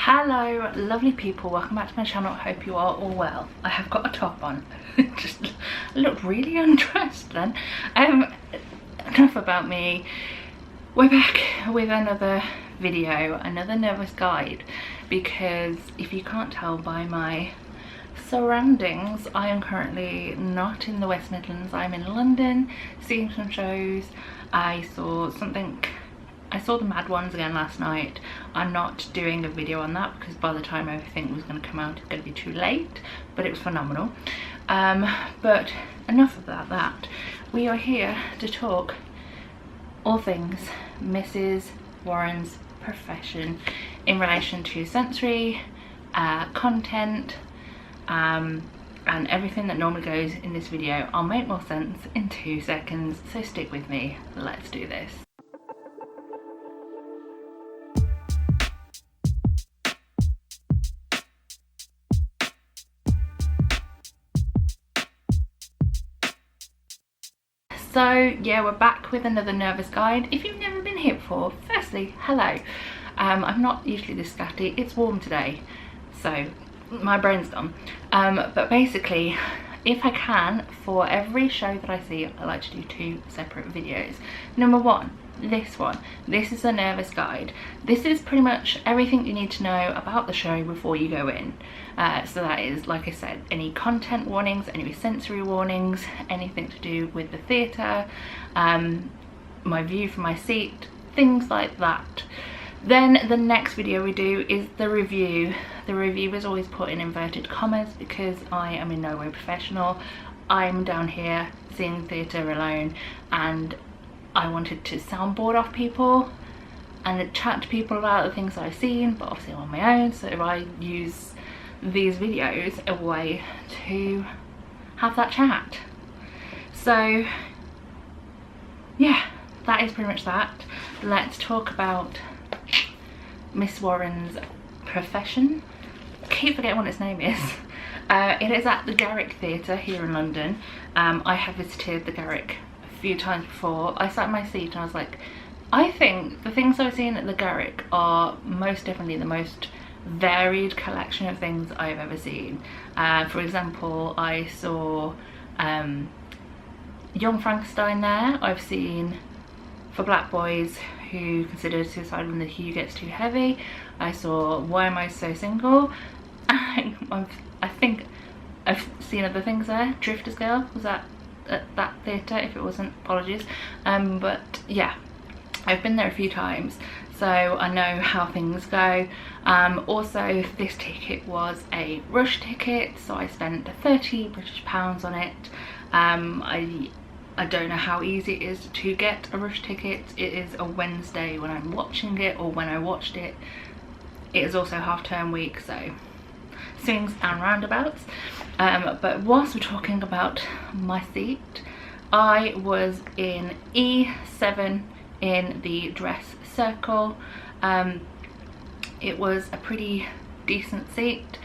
Hello lovely people, welcome back to my channel. I hope you are all well. I have got a top on. Just look really undressed then. Enough about me. We're back with another video, another nervous guide, because if you can't tell by my surroundings, I am currently not in the West Midlands. I'm in London seeing some shows. I saw the Mad Ones again last night. I'm not doing a video on that because by the time everything was going to come out it's going to be too late, but it was phenomenal. But enough about that. We are here to talk all things Mrs. Warren's profession in relation to sensory, content, and everything that normally goes in this video. I'll make more sense in 2 seconds, so stick with me. Let's do this. So yeah, we're back with another nervous guide. If you've never been here before, firstly, hello. I'm not usually this scatty. It's warm today, so my brain's gone. But basically, if I can, for every show that I see, I like to do 2 separate videos. Number 1, this one. This is a nervous guide. This is pretty much everything you need to know about the show before you go in. So that is, like I said, any content warnings, any sensory warnings, anything to do with the theatre, my view from my seat, things like that. Then the next video we do is the review. The review is always put in inverted commas because I am in no way professional. I'm down here seeing theatre alone, and I wanted to soundboard off people and chat to people about the things I've seen, but obviously I'm on my own, so I use these videos a way to have that chat. So yeah, that is pretty much that. Let's talk about Miss Warren's profession. I keep forgetting what its name is. It is at the Garrick Theatre here in London. I have visited the Garrick a few times before. I sat in my seat and I was like, I think the things I've seen at the Garrick are most definitely the most varied collection of things I've ever seen. For example, I saw Young Frankenstein there. I've seen For Black Boys Who Consider Suicide When the Hue Gets Too Heavy. I saw Why Am I So Single? I think I've seen other things there. Drifter's Girl was at that theatre. If it wasn't, apologies. But yeah, I've been there a few times, so I know how things go. Also, this ticket was a rush ticket, so I spent 30 British pounds on it. I don't know how easy it is to get a rush ticket. It is a Wednesday when I'm watching it, or when I watched it. It is also half-term week, so swings and roundabouts. But whilst we're talking about my seat, I was in E7 in the dress circle. It was a pretty decent seat.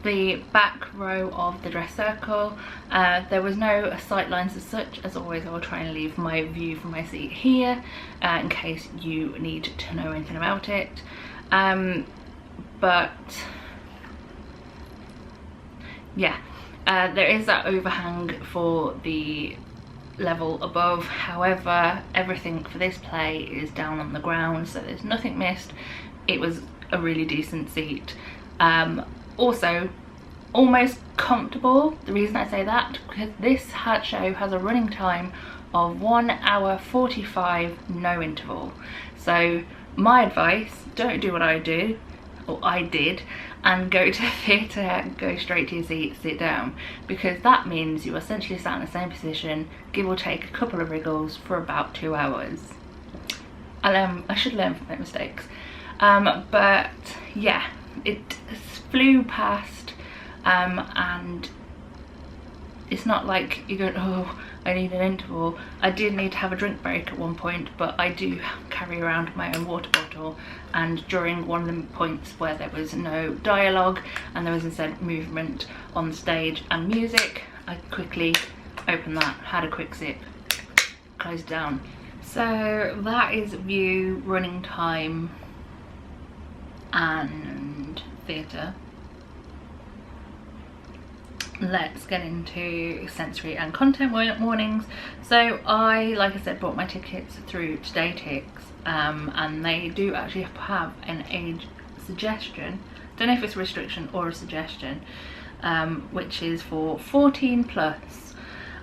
The back row of the dress circle, there was no sight lines as such. As always, I will try and leave my view from my seat here in case you need to know anything about it. But yeah, there is that overhang for the level above. However, everything for this play is down on the ground, so there's nothing missed. It was a really decent seat. Also almost comfortable. The reason I say that, because this show has a running time of 1 hour 45, no interval. So my advice, don't do what I do, or I did, and go to the theatre, go straight to your seat, sit down, because that means you essentially sat in the same position, give or take a couple of wriggles, for about 2 hours. I should learn from my mistakes. But yeah, it flew past, and it's not like you go, oh, I need an interval. I did need to have a drink break at one point, but I do carry around my own water bottle, and during one of the points where there was no dialogue and there was instead movement on the stage and music, I quickly opened that, had a quick sip, closed down. So that is view, running time, and Theatre, let's get into sensory and content warnings. So I, like I said, bought my tickets through Todaytix, and they do actually have an age suggestion. Don't know if it's a restriction or a suggestion, which is for 14 plus.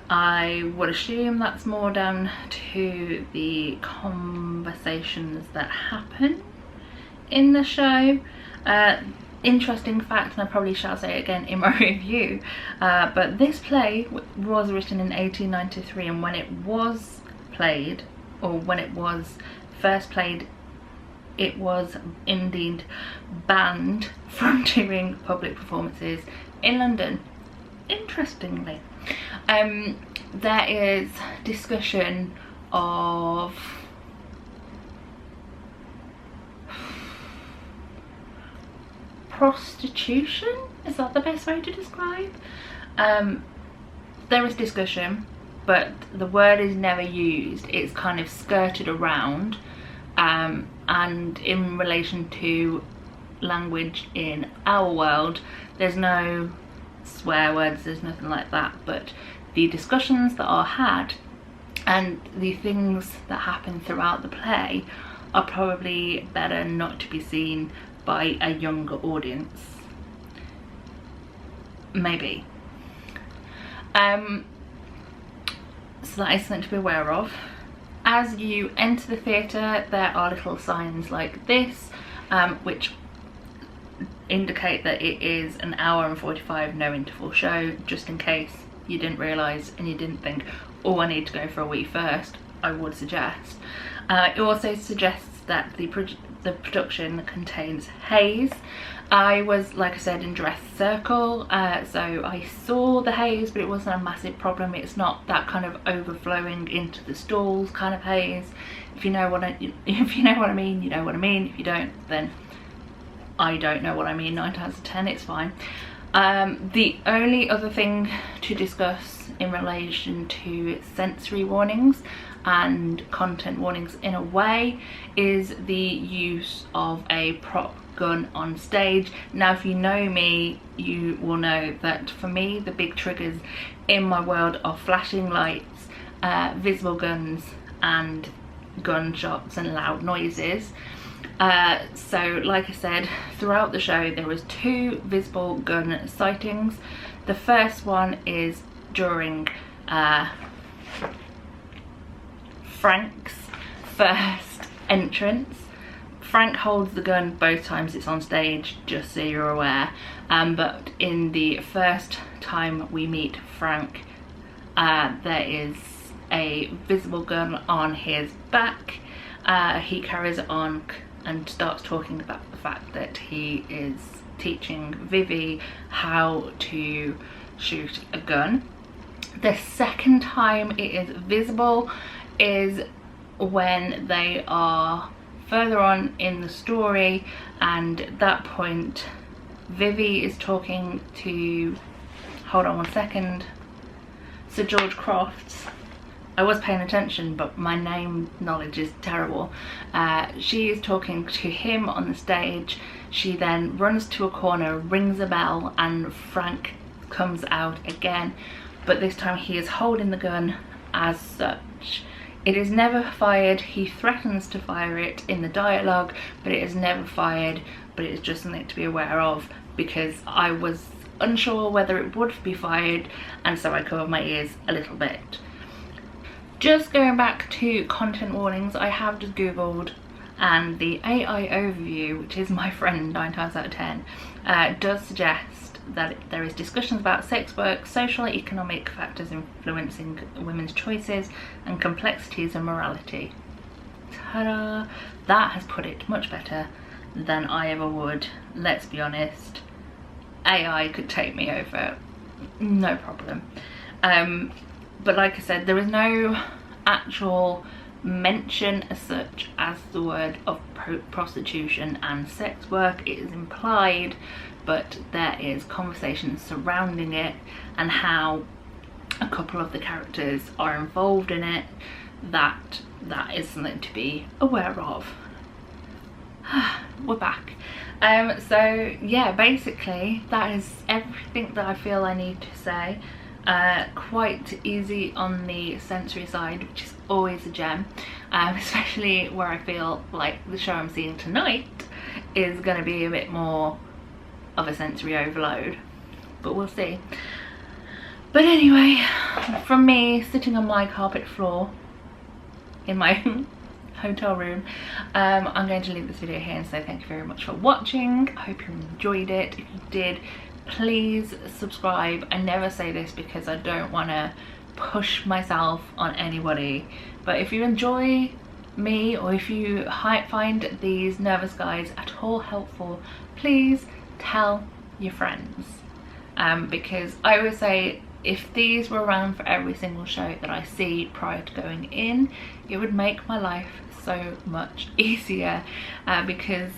I would assume that's more down to the conversations that happen in the show. Interesting fact, and I probably shall say it again in my review, but this play was written in 1893, and when it was played, or when it was first played, it was indeed banned from doing public performances in London. Interestingly, there is discussion of prostitution, is that the best way to describe? There is discussion, but the word is never used. It's kind of skirted around, and in relation to language in our world, there's no swear words, there's nothing like that, but the discussions that are had and the things that happen throughout the play are probably better not to be seen by a younger audience. Maybe. So that is something to be aware of. As you enter the theatre, there are little signs like this, which indicate that it is an hour and 45 no interval show, just in case you didn't realise and you didn't think, oh, I need to go for a wee first. I would suggest. It also suggests that the production contains haze. I was, like I said, in dress circle, so I saw the haze, but it wasn't a massive problem. It's not that kind of overflowing into the stalls kind of haze. If you know what I mean, you know what I mean. If you don't, then I don't know what I mean. 9 times out of 10, it's fine. The only other thing to discuss in relation to sensory warnings and content warnings in a way is the use of a prop gun on stage. Now, if you know me, you will know that for me the big triggers in my world are flashing lights, visible guns and gunshots and loud noises. So like I said, throughout the show there was 2 visible gun sightings. The first one is during Frank's first entrance. Frank holds the gun both times it's on stage, just so you're aware, but in the first time we meet Frank, there is a visible gun on his back. He carries it on and starts talking about the fact that he is teaching Vivi how to shoot a gun. The second time it is visible is when they are further on in the story, and at that point Vivi is talking to, hold on one second, Sir George Crofts. I was paying attention, but my name knowledge is terrible. She is talking to him on the stage. She then runs to a corner, rings a bell, and Frank comes out again, but this time he is holding the gun as such. It is never fired. He threatens to fire it in the dialogue, but it is never fired. But it is just something to be aware of, because I was unsure whether it would be fired, and so I covered my ears a little bit. Just going back to content warnings, I have just googled, and the AI overview, which is my friend 9 times out of 10, does suggest that there is discussions about sex work, social and economic factors influencing women's choices, and complexities of morality. Ta-da! That has put it much better than I ever would. Let's be honest, AI could take me over, no problem. But like I said, there is no actual mention as such as the word of prostitution and sex work. It is implied, but there is conversation surrounding it and how a couple of the characters are involved in it. That is something to be aware of. we're back. So yeah, basically that is everything that I feel I need to say. Quite easy on the sensory side, which is always a gem, especially where I feel like the show I'm seeing tonight is going to be a bit more of a sensory overload, but we'll see. But anyway, from me sitting on my carpet floor in my hotel room, I'm going to leave this video here and say thank you very much for watching. I hope you enjoyed it. If you did, please subscribe. I never say this because I don't want to push myself on anybody, but if you enjoy me or if you find these nervous guides at all helpful, please tell your friends, because I always say if these were around for every single show that I see prior to going in, it would make my life so much easier, because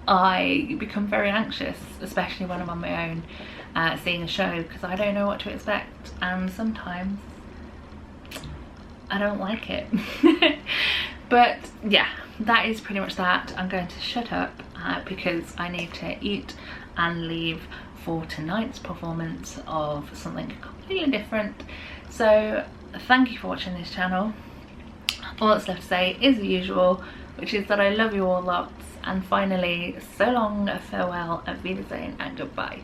I become very anxious, especially when I'm on my own seeing a show, because I don't know what to expect, and sometimes I don't like it. But yeah, that is pretty much that. I'm going to shut up because I need to eat and leave for tonight's performance of something completely different. So thank you for watching this channel. All that's left to say is the usual, which is that I love you all lots, and finally, so long, farewell, auf Wiedersehen, and goodbye.